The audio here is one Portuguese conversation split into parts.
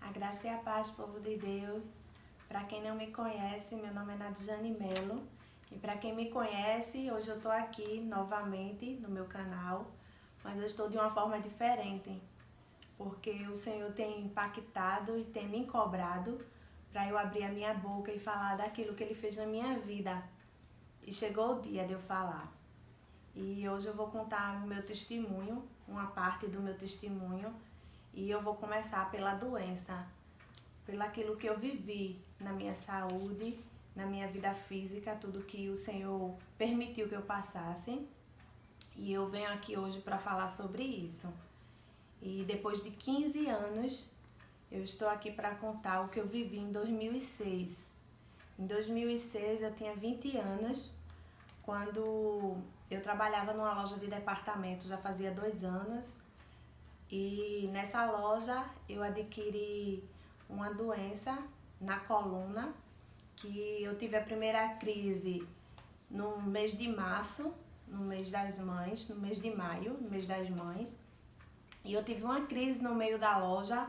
A graça e a paz, povo de Deus. Para quem não me conhece, meu nome é Nadjane Melo. E para quem me conhece, hoje eu estou aqui novamente no meu canal, mas eu estou de uma forma diferente, porque o Senhor tem impactado e tem me cobrado para eu abrir a minha boca e falar daquilo que Ele fez na minha vida. E chegou o dia de eu falar. E hoje eu vou contar o meu testemunho, uma parte do meu testemunho, e eu vou começar pela doença, pelaquilo que eu vivi na minha saúde, na minha vida física, tudo que o Senhor permitiu que eu passasse. E eu venho aqui hoje para falar sobre isso. E depois de 15 anos, eu estou aqui para contar o que eu vivi em 2006. Em 2006 eu tinha 20 anos, quando eu trabalhava numa loja de departamento, já fazia 2 anos. E nessa loja eu adquiri uma doença na coluna, que eu tive a primeira crise no mês de março, no mês das mães, no mês de maio, no mês das mães. E eu tive uma crise no meio da loja,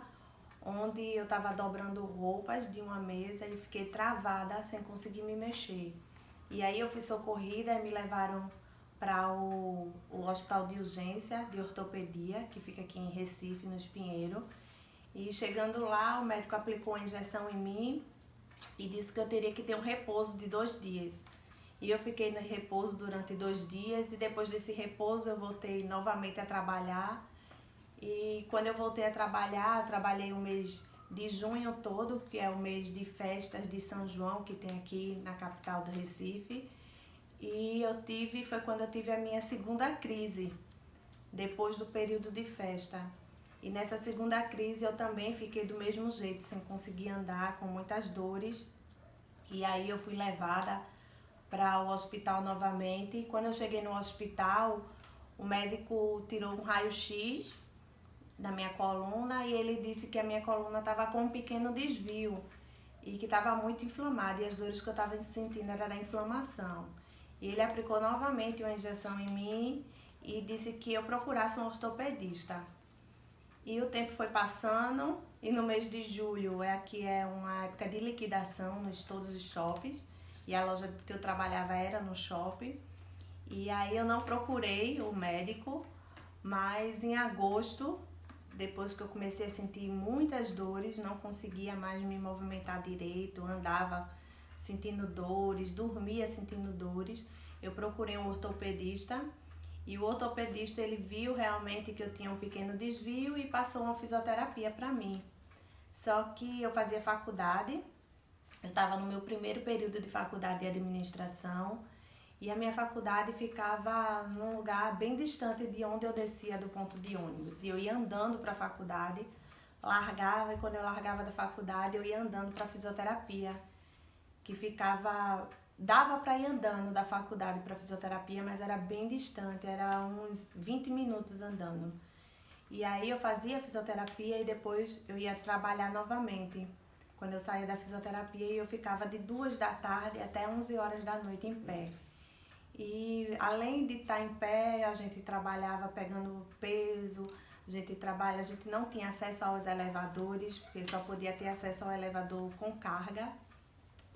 onde eu estava dobrando roupas de uma mesa e fiquei travada sem conseguir me mexer. E aí eu fui socorrida e me levaram para o hospital de urgência de ortopedia, que fica aqui em Recife, no Espinheiro. E chegando lá, o médico aplicou a injeção em mim e disse que eu teria que ter um repouso de 2 dias. E eu fiquei no repouso durante 2 dias e depois desse repouso eu voltei novamente a trabalhar. E quando eu voltei a trabalhar, trabalhei o mês de junho todo, que é o mês de festas de São João, que tem aqui na capital do Recife. E foi quando eu tive a minha segunda crise, depois do período de festa. E nessa segunda crise eu também fiquei do mesmo jeito, sem conseguir andar, com muitas dores. E aí eu fui levada para o hospital novamente. E quando eu cheguei no hospital, o médico tirou um raio-x da minha coluna e ele disse que a minha coluna estava com um pequeno desvio e que estava muito inflamada, e as dores que eu estava sentindo era da inflamação. E ele aplicou novamente uma injeção em mim e disse que eu procurasse um ortopedista. E o tempo foi passando e no mês de julho aqui é uma época de liquidação nos todos os shoppings, e a loja que eu trabalhava era no shopping. E aí eu não procurei o médico, mas em agosto, depois que eu comecei a sentir muitas dores, não conseguia mais me movimentar direito, andava sentindo dores, dormia sentindo dores, eu procurei um ortopedista. E o ortopedista, ele viu realmente que eu tinha um pequeno desvio e passou uma fisioterapia para mim. Só que eu fazia faculdade, eu estava no meu primeiro período de faculdade de administração, e a minha faculdade ficava num lugar bem distante de onde eu descia do ponto de ônibus. E eu ia andando para a faculdade, largava, e quando eu largava da faculdade eu ia andando para a fisioterapia, que dava para ir andando da faculdade para a fisioterapia, mas era bem distante, era uns 20 minutos andando. E aí eu fazia fisioterapia e depois eu ia trabalhar novamente. Quando eu saía da fisioterapia, eu ficava de 2 da tarde até 11 horas da noite em pé. E além de estar em pé, a gente trabalhava pegando peso, a gente não tinha acesso aos elevadores, porque só podia ter acesso ao elevador com carga.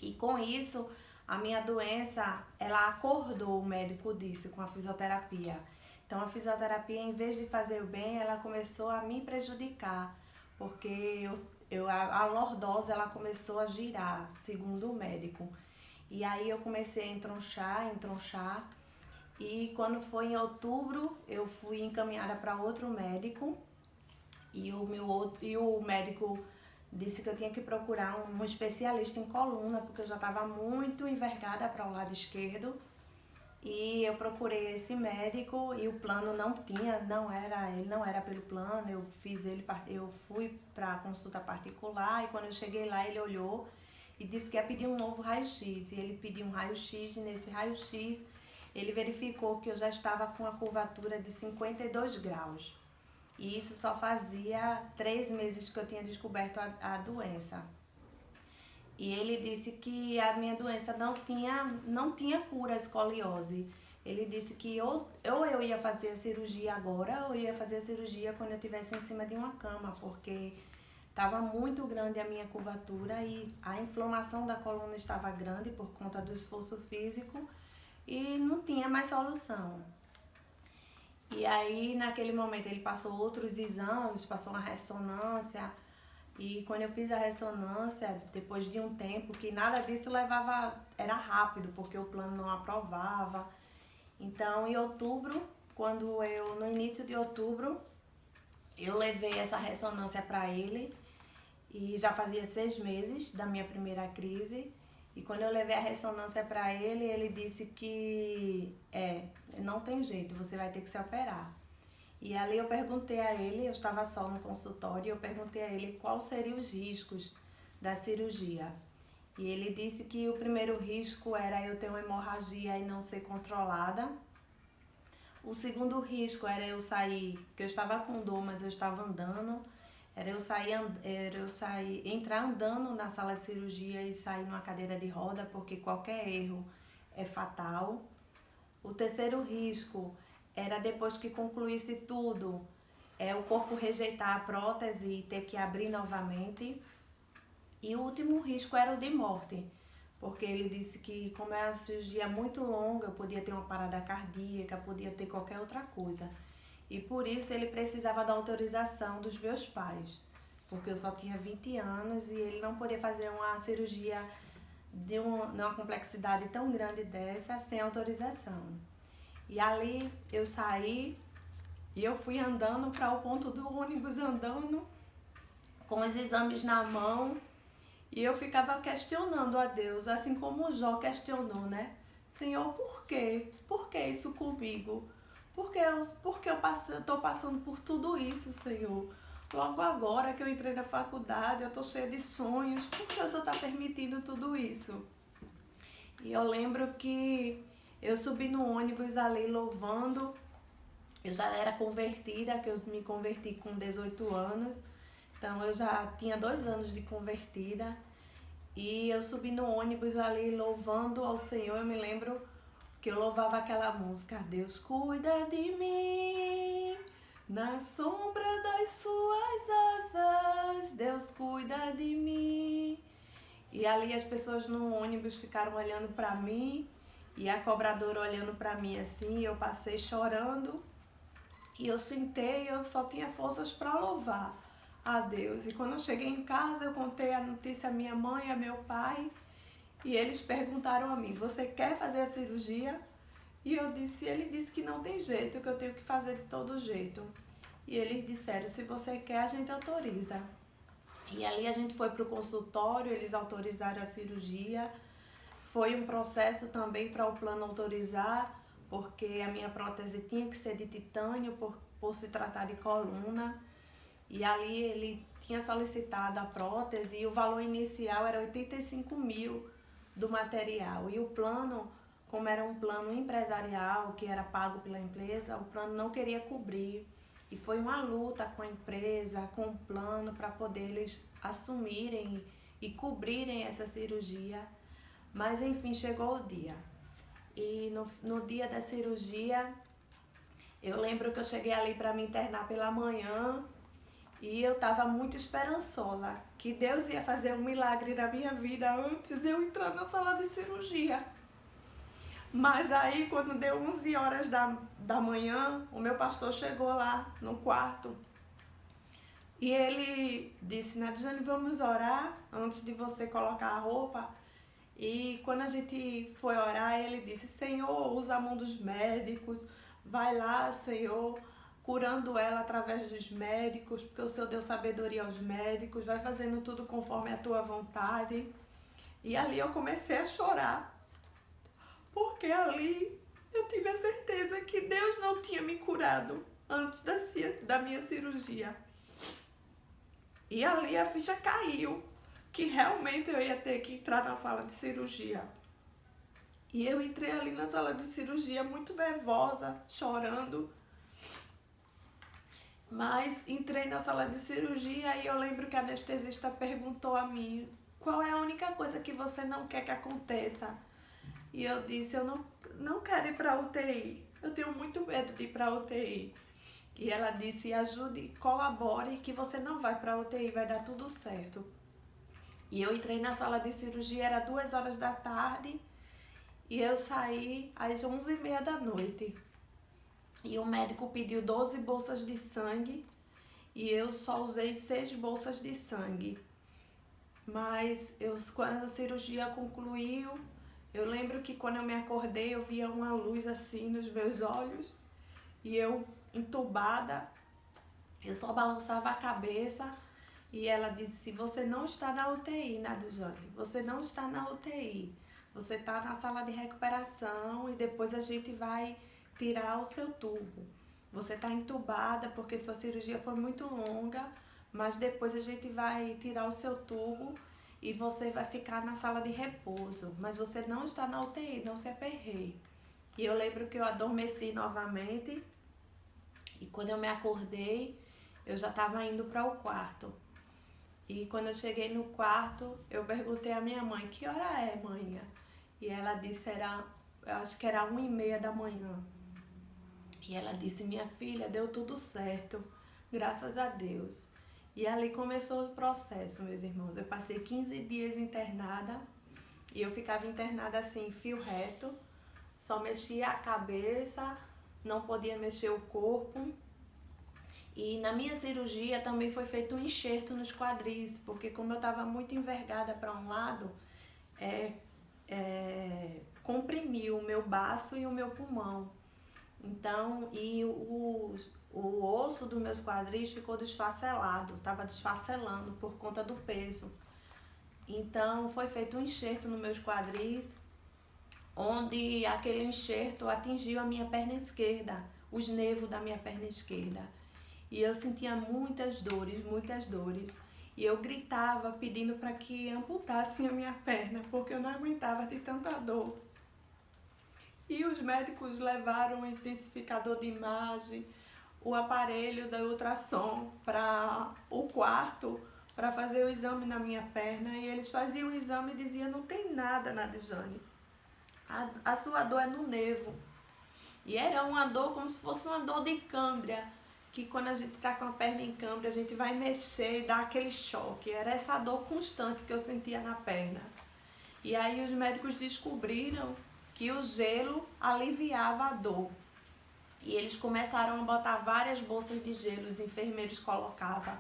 E com isso, a minha doença, ela acordou, o médico disse, com a fisioterapia. Então a fisioterapia, em vez de fazer o bem, ela começou a me prejudicar, porque a lordose, ela começou a girar, segundo o médico. E aí eu comecei a entronchar, e quando foi em outubro, eu fui encaminhada para outro médico, e o médico disse que eu tinha que procurar um especialista em coluna, porque eu já estava muito envergada para o lado esquerdo. E eu procurei esse médico e o plano ele não era pelo plano. Eu fui para consulta particular, e quando eu cheguei lá ele olhou e disse que ia pedir um novo raio-x. E ele pediu um raio-x, e nesse raio-x ele verificou que eu já estava com a curvatura de 52 graus. E isso só fazia 3 meses que eu tinha descoberto a doença. E ele disse que a minha doença não tinha cura, a escoliose. Ele disse que ou eu ia fazer a cirurgia agora, ou eu ia fazer a cirurgia quando eu estivesse em cima de uma cama, porque Estava muito grande a minha curvatura e a inflamação da coluna estava grande por conta do esforço físico e não tinha mais solução. E aí, naquele momento, ele passou outros exames, passou uma ressonância. E quando eu fiz a ressonância, depois de um tempo, que nada disso era rápido, porque o plano não aprovava. Então, em outubro, no início de outubro, eu levei essa ressonância para ele. E já fazia 6 meses da minha primeira crise. E quando eu levei a ressonância para ele, ele disse que não tem jeito, você vai ter que se operar. E ali eu perguntei a ele, eu estava só no consultório, eu perguntei a ele quais seriam os riscos da cirurgia. E ele disse que o primeiro risco era eu ter uma hemorragia e não ser controlada. O segundo risco era eu sair, porque eu estava com dor, mas eu estava andando. Era eu entrar andando na sala de cirurgia e sair numa cadeira de roda, porque qualquer erro é fatal. O terceiro risco era depois que concluísse tudo, o corpo rejeitar a prótese e ter que abrir novamente. E o último risco era o de morte, porque ele disse que como é uma cirurgia muito longa, eu podia ter uma parada cardíaca, podia ter qualquer outra coisa. E por isso ele precisava da autorização dos meus pais, porque eu só tinha 20 anos e ele não podia fazer uma cirurgia de uma complexidade tão grande dessa sem autorização. E ali eu saí e eu fui andando para o ponto do ônibus, andando com os exames na mão, e eu ficava questionando a Deus, assim como Jó questionou, né? Senhor, por quê? Por que isso comigo? Por que eu estou passando por tudo isso, Senhor? Logo agora que eu entrei na faculdade, eu estou cheia de sonhos. Por que o Senhor está permitindo tudo isso? E eu lembro que eu subi no ônibus ali louvando. Eu já era convertida, que eu me converti com 18 anos. Então eu já tinha 2 anos de convertida. E eu subi no ônibus ali louvando ao Senhor. Eu me lembro que eu louvava aquela música: Deus cuida de mim, na sombra das suas asas, Deus cuida de mim. E ali as pessoas no ônibus ficaram olhando para mim, e a cobradora olhando para mim assim, eu passei chorando, e eu sentei, eu só tinha forças para louvar a Deus. E quando eu cheguei em casa, eu contei a notícia à minha mãe e ao meu pai, e eles perguntaram a mim: você quer fazer a cirurgia? E ele disse que não tem jeito, que eu tenho que fazer de todo jeito. E eles disseram: se você quer, a gente autoriza. E ali a gente foi para o consultório, eles autorizaram a cirurgia. Foi um processo também para o plano autorizar, porque a minha prótese tinha que ser de titânio por se tratar de coluna. E ali ele tinha solicitado a prótese e o valor inicial era 85 mil do material. E o plano, como era um plano empresarial que era pago pela empresa, o plano não queria cobrir. E foi uma luta com a empresa, com o plano, para poder eles assumirem e cobrirem essa cirurgia. Mas enfim, chegou o dia. E no dia da cirurgia, eu lembro que eu cheguei ali para me internar pela manhã e eu estava muito esperançosa que Deus ia fazer um milagre na minha vida antes de eu entrar na sala de cirurgia. Mas aí, quando deu 11 horas da manhã, o meu pastor chegou lá no quarto e ele disse: Nadjane, vamos orar antes de você colocar a roupa. E quando a gente foi orar, ele disse: Senhor, usa a mão dos médicos, vai lá, Senhor, curando ela através dos médicos, porque o Senhor deu sabedoria aos médicos, vai fazendo tudo conforme a tua vontade. E ali eu comecei a chorar, porque ali eu tive a certeza que Deus não tinha me curado antes da minha cirurgia. E ali a ficha caiu, que realmente eu ia ter que entrar na sala de cirurgia. E eu entrei ali na sala de cirurgia muito nervosa, chorando. Mas entrei na sala de cirurgia e eu lembro que a anestesista perguntou a mim: qual é a única coisa que você não quer que aconteça? E eu disse: eu não quero ir para UTI. Eu tenho muito medo de ir para UTI. E ela disse, ajude, colabore, que você não vai para a UTI, vai dar tudo certo. E eu entrei na sala de cirurgia, era 2 horas da tarde, e eu saí às 11h30 da noite. E o médico pediu 12 bolsas de sangue, e eu só usei 6 bolsas de sangue. Mas quando a cirurgia concluiu, eu lembro que quando eu me acordei, eu via uma luz assim nos meus olhos, e eu entubada, eu só balançava a cabeça, e ela disse, você não está na UTI, Nadjane, você não está na UTI, você está na sala de recuperação e depois a gente vai tirar o seu tubo. Você está entubada porque sua cirurgia foi muito longa, mas depois a gente vai tirar o seu tubo e você vai ficar na sala de repouso, mas você não está na UTI, não se aperreie. E eu lembro que eu adormeci novamente, e quando eu me acordei, eu já estava indo para o quarto. E quando eu cheguei no quarto, eu perguntei à minha mãe, que hora é, mãe? E ela disse, eu acho que era 1h30 da manhã. E ela disse, minha filha, deu tudo certo, graças a Deus. E ali começou o processo, meus irmãos. Eu passei 15 dias internada, e eu ficava internada assim, fio reto, só mexia a cabeça, não podia mexer o corpo. E na minha cirurgia também foi feito um enxerto nos quadris, porque como eu estava muito envergada para um lado, comprimiu o meu baço e o meu pulmão. Então, e o osso dos meus quadris ficou desfacelado, estava desfacelando por conta do peso. Então, foi feito um enxerto nos meus quadris, onde aquele enxerto atingiu a minha perna esquerda, os nervos da minha perna esquerda. E eu sentia muitas dores. E eu gritava pedindo para que amputassem a minha perna, porque eu não aguentava de tanta dor. E os médicos levaram o intensificador de imagem, o aparelho da ultrassom para o quarto, para fazer o exame na minha perna. E eles faziam o exame e diziam, não tem nada, Nadjane. A sua dor é no nervo. E era uma dor como se fosse uma dor de câimbra, que quando a gente está com a perna em câimbra, a gente vai mexer e dá aquele choque. Era essa dor constante que eu sentia na perna. E aí os médicos descobriram que o gelo aliviava a dor. E eles começaram a botar várias bolsas de gelo, os enfermeiros colocavam.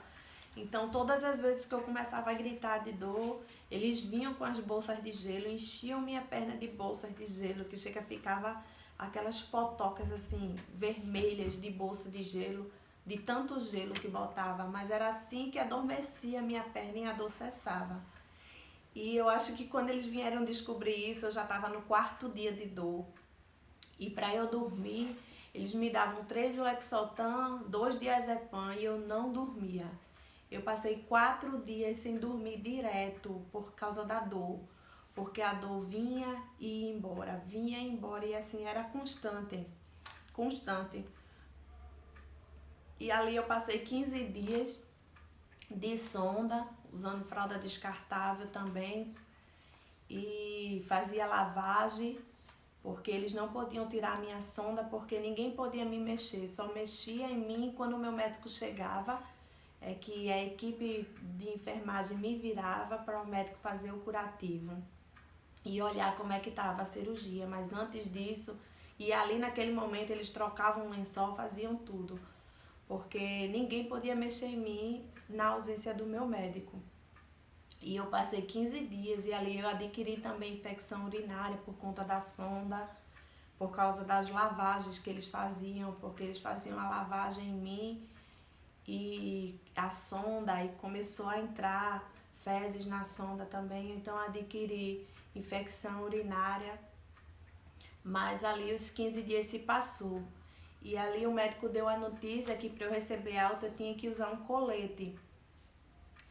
Então, todas as vezes que eu começava a gritar de dor, eles vinham com as bolsas de gelo, enchiam minha perna de bolsas de gelo, que chega ficava aquelas potocas assim, vermelhas de bolsa de gelo, de tanto gelo que botava, mas era assim que adormecia a minha perna e a dor cessava. E eu acho que quando eles vieram descobrir isso, eu já estava no 4º dia de dor. E para eu dormir, eles me davam 3 de Lexotan, 2 de Diazepam, e eu não dormia. Eu passei 4 dias sem dormir direto por causa da dor, porque a dor vinha e ia embora, e assim era constante. E ali eu passei 15 dias de sonda, usando fralda descartável também, e fazia lavagem, porque eles não podiam tirar a minha sonda, porque ninguém podia me mexer, só mexia em mim quando o meu médico chegava, que a equipe de enfermagem me virava para o médico fazer o curativo e olhar como é que estava a cirurgia, mas antes disso, e ali naquele momento eles trocavam um lençol, faziam tudo, porque ninguém podia mexer em mim na ausência do meu médico. E eu passei 15 dias e ali eu adquiri também infecção urinária por conta da sonda, por causa das lavagens que eles faziam, porque eles faziam a lavagem em mim e a sonda, aí começou a entrar fezes na sonda também, então eu adquiri infecção urinária, mas ali os 15 dias se passou. E ali o médico deu a notícia que para eu receber alta eu tinha que usar um colete.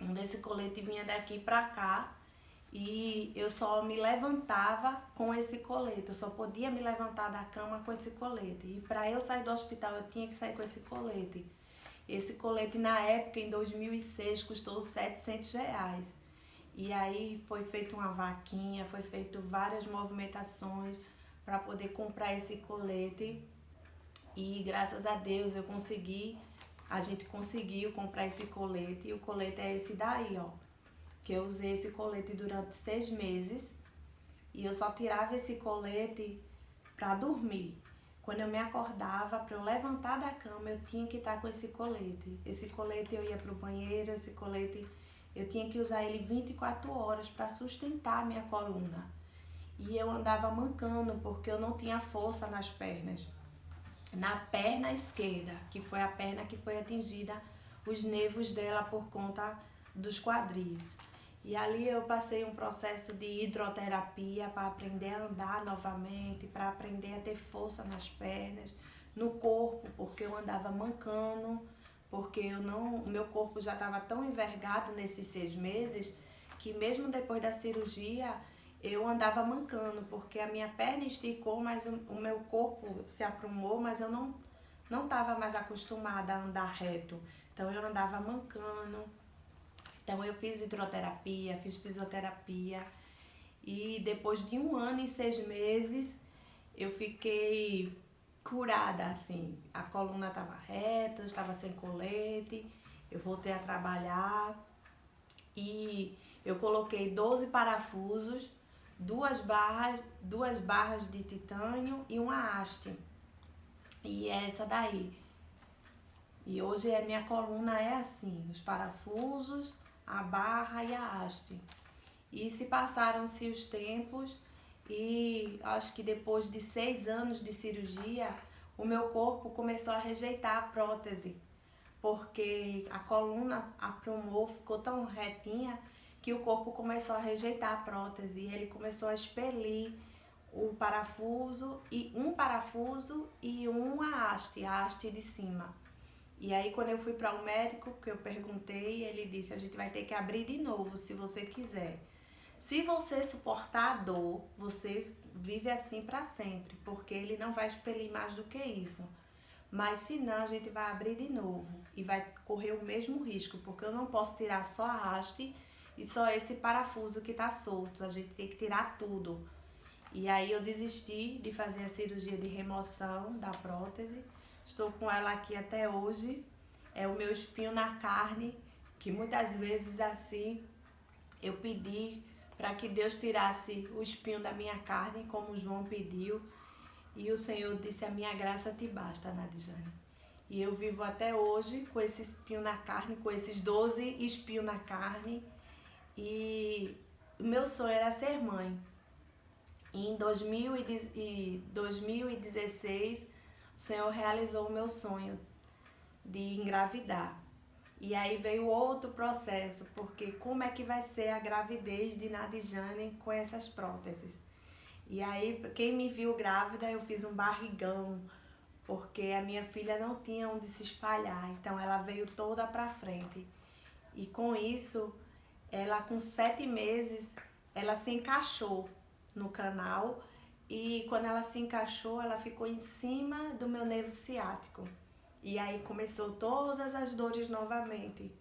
Desse colete vinha daqui para cá e eu só me levantava com esse colete. Eu só podia me levantar da cama com esse colete. E para eu sair do hospital eu tinha que sair com esse colete. Esse colete na época, em 2006, custou R$700. E aí foi feita uma vaquinha, foi feito várias movimentações para poder comprar esse colete. E graças a Deus a gente conseguiu comprar esse colete. E o colete é esse daí, ó. Que eu usei esse colete durante 6 meses. E eu só tirava esse colete para dormir. Quando eu me acordava, para eu levantar da cama, eu tinha que estar com esse colete. Esse colete eu ia pro banheiro, esse colete eu tinha que usar ele 24 horas para sustentar a minha coluna. E eu andava mancando porque eu não tinha força nas pernas. Na perna esquerda, que foi a perna que foi atingida, os nervos dela por conta dos quadris. E ali eu passei um processo de hidroterapia para aprender a andar novamente, para aprender a ter força nas pernas, no corpo, porque eu andava mancando, porque o meu corpo já estava tão envergado nesses 6 meses, que mesmo depois da cirurgia, eu andava mancando, porque a minha perna esticou, mas o meu corpo se aprumou, mas eu não estava mais acostumada a andar reto. Então eu andava mancando. Então eu fiz hidroterapia, fiz fisioterapia e depois de 1 ano e 6 meses eu fiquei curada, assim. A coluna estava reta, eu estava sem colete, eu voltei a trabalhar e eu coloquei 12 parafusos, duas barras de titânio e uma haste. E é essa daí. E hoje a minha coluna é assim, os parafusos, a barra e a haste. E se passaram-se os tempos e acho que depois de 6 anos de cirurgia, o meu corpo começou a rejeitar a prótese, porque a coluna aprumou, ficou tão retinha que o corpo começou a rejeitar a prótese e ele começou a expelir o parafuso e uma haste, a haste de cima. E aí quando eu fui para o médico, que eu perguntei, ele disse: a gente vai ter que abrir de novo, se você quiser. Se você suportar a dor, você vive assim para sempre, porque ele não vai expelir mais do que isso. Mas se não, a gente vai abrir de novo e vai correr o mesmo risco, porque eu não posso tirar só a haste e só esse parafuso que está solto, a gente tem que tirar tudo. E aí eu desisti de fazer a cirurgia de remoção da prótese. Estou com ela aqui até hoje. É o meu espinho na carne, que muitas vezes assim eu pedi para que Deus tirasse o espinho da minha carne, como João pediu. E o Senhor disse: a minha graça te basta, Nadijane. E eu vivo até hoje com esse espinho na carne, com esses 12 espinhos na carne. E o meu sonho era ser mãe. E em 2016, o Senhor realizou o meu sonho de engravidar. E aí veio outro processo, porque como é que vai ser a gravidez de Nadijane com essas próteses? E aí, quem me viu grávida, eu fiz um barrigão, porque a minha filha não tinha onde se espalhar, então ela veio toda pra frente. E com isso, ela com 7 meses, ela se encaixou no canal e quando ela se encaixou, ela ficou em cima do meu nervo ciático. E aí começou todas as dores novamente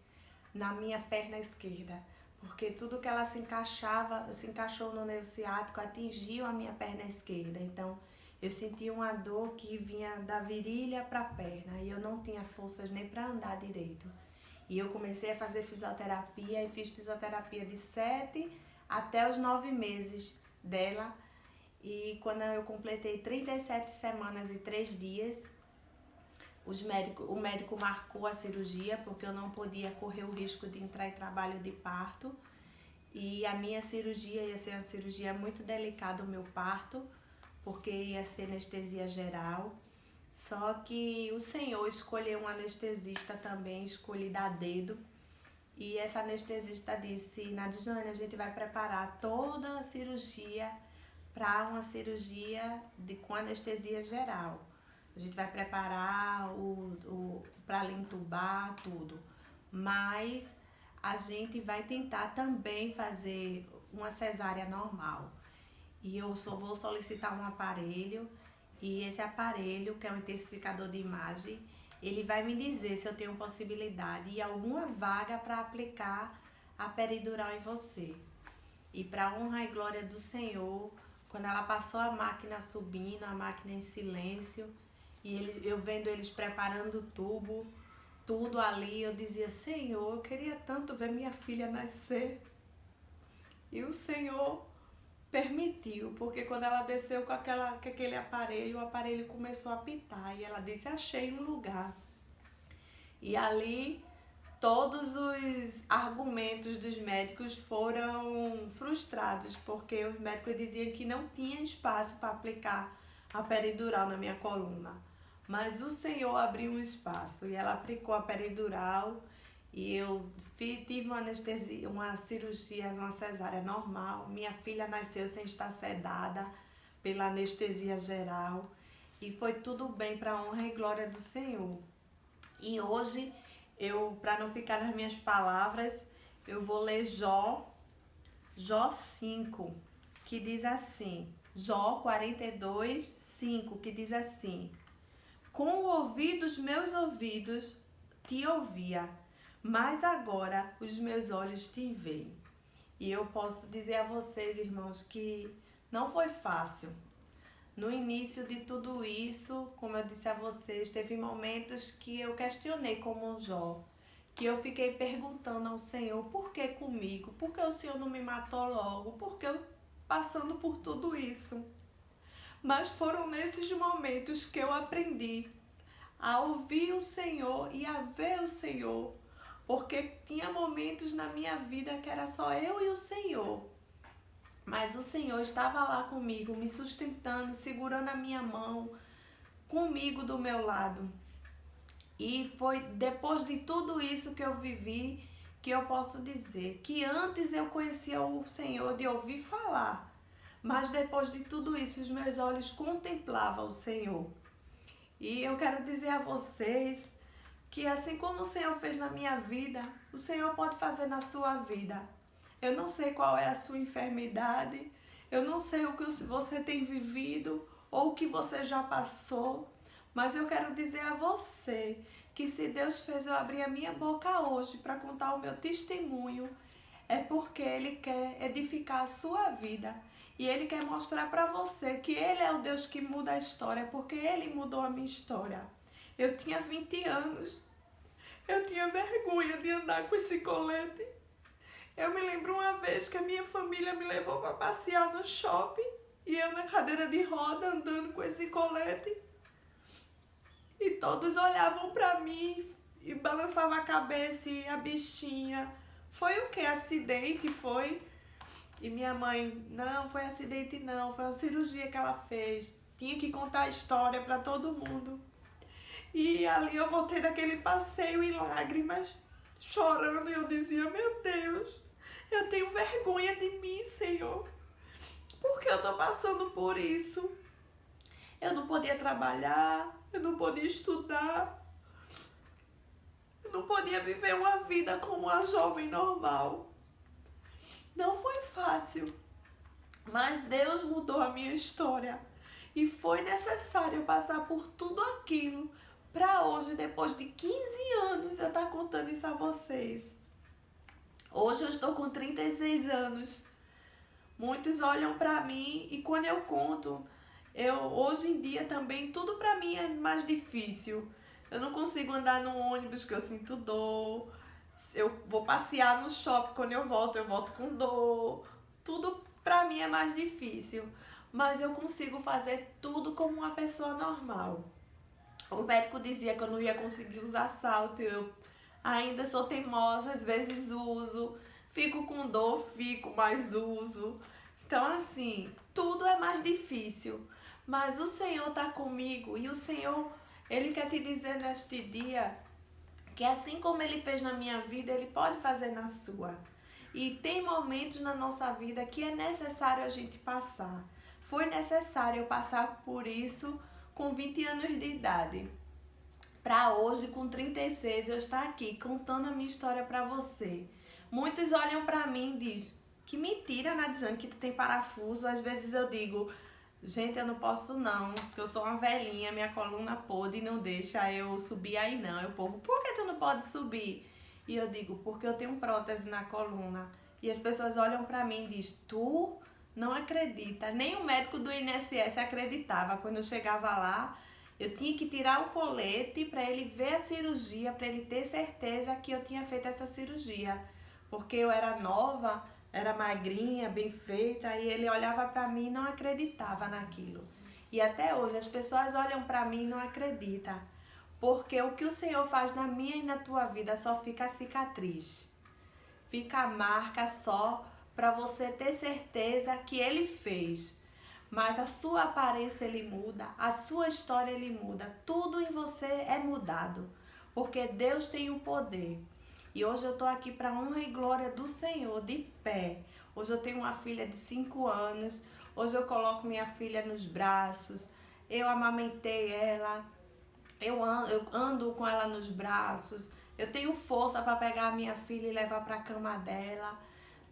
na minha perna esquerda, porque tudo que ela se encaixou no nervo ciático, atingiu a minha perna esquerda. Então eu senti uma dor que vinha da virilha para a perna e eu não tinha forças nem para andar direito. E eu comecei a fazer fisioterapia e fiz fisioterapia de 7 até os 9 meses dela. E quando eu completei 37 semanas e 3 dias, o médico marcou a cirurgia, porque eu não podia correr o risco de entrar em trabalho de parto. E a minha cirurgia ia ser uma cirurgia muito delicada, o meu parto, porque ia ser anestesia geral. Só que o Senhor escolheu um anestesista também, escolhido a dedo. E essa anestesista disse: Nadijane, a gente vai preparar toda a cirurgia para uma cirurgia com anestesia geral. A gente vai preparar para lhe entubar, tudo. Mas a gente vai tentar também fazer uma cesárea normal. E eu só vou solicitar um aparelho. E esse aparelho, que é um intensificador de imagem, ele vai me dizer se eu tenho possibilidade e alguma vaga para aplicar a peridural em você. E para honra e glória do Senhor, quando ela passou a máquina subindo, a máquina em silêncio, eu vendo eles preparando o tubo, tudo ali, eu dizia, Senhor, eu queria tanto ver minha filha nascer. E o Senhor permitiu, porque quando ela desceu com aquele aparelho, o aparelho começou a apitar e ela disse, achei um lugar. E ali todos os argumentos dos médicos foram frustrados, porque os médicos diziam que não tinha espaço para aplicar a peridural na minha coluna. Mas o Senhor abriu um espaço e ela aplicou a peridural e eu tive uma anestesia, uma cirurgia, uma cesárea normal. Minha filha nasceu sem estar sedada pela anestesia geral e foi tudo bem para a honra e glória do Senhor. E hoje, para não ficar nas minhas palavras, eu vou ler Jó 5, que diz assim, Jó 42, 5, que diz assim, com o ouvido dos meus ouvidos te ouvia, mas agora os meus olhos te veem. E eu posso dizer a vocês, irmãos, que não foi fácil. No início de tudo isso, como eu disse a vocês, teve momentos que eu questionei como Jó, que eu fiquei perguntando ao Senhor, por que comigo? Por que o Senhor não me matou logo? Por que eu passando por tudo isso? Mas foram nesses momentos que eu aprendi a ouvir o Senhor e a ver o Senhor, porque tinha momentos na minha vida que era só eu e o Senhor. Mas o Senhor estava lá comigo, me sustentando, segurando a minha mão, comigo do meu lado. E foi depois de tudo isso que eu vivi, que eu posso dizer que antes eu conhecia o Senhor de ouvir falar, mas depois de tudo isso, os meus olhos contemplavam o Senhor. E eu quero dizer a vocês que assim como o Senhor fez na minha vida, o Senhor pode fazer na sua vida. Eu não sei qual é a sua enfermidade, eu não sei o que você tem vivido ou o que você já passou, mas eu quero dizer a você que se Deus fez eu abrir a minha boca hoje para contar o meu testemunho, é porque Ele quer edificar a sua vida e Ele quer mostrar para você que Ele é o Deus que muda a história, porque Ele mudou a minha história. Eu tinha 20 anos, eu tinha vergonha de andar com esse colete. Eu me lembro uma vez que a minha família me levou para passear no shopping e eu na cadeira de roda andando com esse colete. E todos olhavam para mim e balançavam a cabeça e a bichinha. Foi o que? Acidente? Foi? E minha mãe, não, foi acidente não, foi uma cirurgia que ela fez. Tinha que contar a história para todo mundo. E ali eu voltei daquele passeio em lágrimas, chorando, e eu dizia, meu Deus, eu tenho vergonha de mim, Senhor, porque eu tô passando por isso. Eu não podia trabalhar, eu não podia estudar, eu não podia viver uma vida como uma jovem normal. Não foi fácil, mas Deus mudou a minha história e foi necessário passar por tudo aquilo para hoje, depois de 15 anos, eu estar contando isso a vocês. Hoje eu estou com 36 anos. Muitos olham para mim e quando eu conto, hoje em dia também tudo para mim é mais difícil. Eu não consigo andar no ônibus que eu sinto dor. Eu vou passear no shopping, quando eu volto com dor. Tudo para mim é mais difícil. Mas eu consigo fazer tudo como uma pessoa normal. O médico dizia que eu não ia conseguir usar salto, eu ainda sou teimosa, às vezes uso, fico com dor, mas uso. Então assim, tudo é mais difícil, mas o Senhor está comigo e o Senhor, Ele quer te dizer neste dia que assim como Ele fez na minha vida, Ele pode fazer na sua. E tem momentos na nossa vida que é necessário a gente passar. Foi necessário eu passar por isso com 20 anos de idade, para hoje com 36 eu estar aqui contando a minha história para você. Muitos olham para mim e dizem, que mentira, Nadiane, que tu tem parafuso. Às vezes eu digo, gente, eu não posso não, porque eu sou uma velhinha, minha coluna podre e não deixa eu subir aí não. E o povo, por que tu não pode subir? E eu digo, porque eu tenho prótese na coluna. E as pessoas olham para mim e dizem, tu não acredita. Nem o médico do INSS acreditava quando eu chegava lá Eu tinha que tirar o colete para ele ver a cirurgia, para ele ter certeza que eu tinha feito essa cirurgia. Porque eu era nova, era magrinha, bem feita, e ele olhava para mim e não acreditava naquilo. E até hoje as pessoas olham para mim e não acreditam. Porque o que o Senhor faz na minha e na tua vida só fica a cicatriz. Fica a marca só para você ter certeza que ele fez. Mas a sua aparência ele muda, a sua história ele muda, tudo em você é mudado, porque Deus tem o poder. E hoje eu estou aqui para honra e glória do Senhor, de pé. Hoje eu tenho uma filha de 5 anos, hoje eu coloco minha filha nos braços, eu amamentei ela, eu ando com ela nos braços, eu tenho força para pegar a minha filha e levar para a cama dela.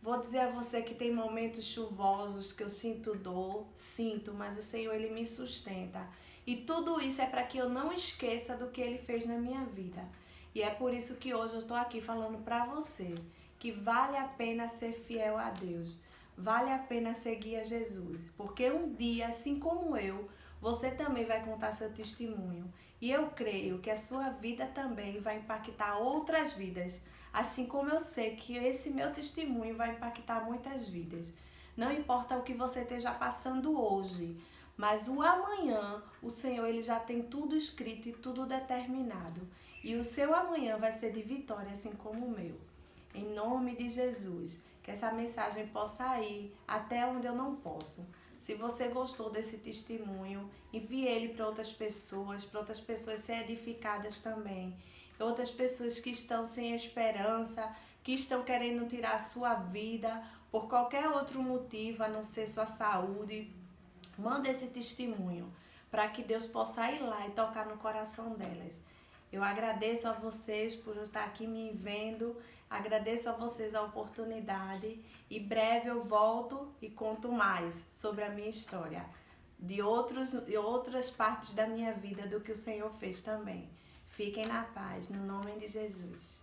Vou dizer a você que tem momentos chuvosos que eu sinto dor, sinto, mas o Senhor ele me sustenta. E tudo isso é para que eu não esqueça do que ele fez na minha vida. E é por isso que hoje eu estou aqui falando para você que vale a pena ser fiel a Deus. Vale a pena seguir a Jesus, porque um dia, assim como eu, você também vai contar seu testemunho. E eu creio que a sua vida também vai impactar outras vidas. Assim como eu sei que esse meu testemunho vai impactar muitas vidas. Não importa o que você esteja passando hoje, mas o amanhã, o Senhor ele já tem tudo escrito e tudo determinado. E o seu amanhã vai ser de vitória, assim como o meu. Em nome de Jesus, que essa mensagem possa ir até onde eu não posso. Se você gostou desse testemunho, envie ele para outras pessoas serem edificadas também. Outras pessoas que estão sem esperança, que estão querendo tirar a sua vida por qualquer outro motivo, a não ser sua saúde. Manda esse testemunho para que Deus possa ir lá e tocar no coração delas. Eu agradeço a vocês por estar aqui me vendo, agradeço a vocês a oportunidade e breve eu volto e conto mais sobre a minha história, de outras partes da minha vida, do que o Senhor fez também. Fiquem na paz, no nome de Jesus.